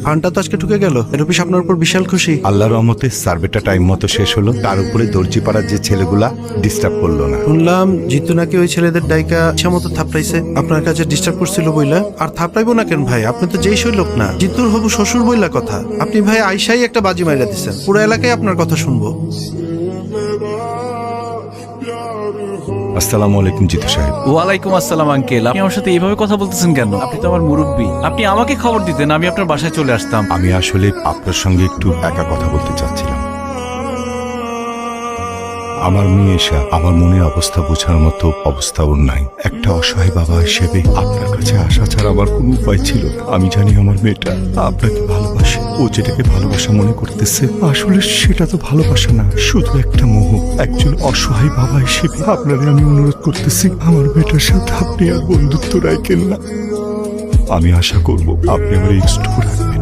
ফান্ডটা তো আজকে ঢুকে গেল। রূপিস আপনার উপর বিশাল খুশি। আল্লাহর রহমতে সার্ভেটা টাইম মতো শেষ হলো। তার উপরে দর্জিপাড়ার যে ছেলেগুলা ডিস্টার্ব করলো না। শুনলাম জিতু নাকি ওই ছেলেদের ডাইকা ইচ্ছা মতো থাপড়াইছে, আপনার কাছে ডিস্টার্ব করছিল বইলা। আর থাপড়াইবো না কেন ভাই, আপনি তো যেই সই লোক না। জিতুর হবু শ্বশুর বইলা কথা, আপনি ভাই আইসাই একটা বাজি মাইরা দিচ্ছেন। পুরো এলাকায় আপনার কথা শুনবো। আসসালামু আলাইকুম জিতু সাহেব। ওয়ালাইকুম আসসালাম আঙ্কেল, আপনি আমার সাথে এইভাবে কথা বলতেছেন কেন? আপনি তো আমার মুরব্বী, আপনি আমাকে খবর দিতেন, আমি আপনার বাসায় চলে আসতাম। আমি আসলে আপনার সঙ্গে একটু একা কথা বলতে চাচ্ছিলাম। আমার মেয়ে এসা আমার মনের অবস্থা বোঝার মতো অবস্থা ওর নাই। একটা অসহায় বাবা হিসেবে আপনার কাছে আসা ছাড়া আমার কোনো উপায় ছিল না। আমি জানি আমার মেয়েটা আপনাকে ভালোবাসে। ও যেটাকে ভালোবাসা মনে করতেছে আসলে সেটা তো ভালোবাসা না, শুধু একটা মোহ। একজন অসহায় বাবা হিসেবে আপনারে আমি অনুরোধ করতেছি, আমার মেয়েটার সাথে আপনি আর বন্ধুত্ব রাখেন না। আমি আশা করব আপনি আমার একটু রাখবেন।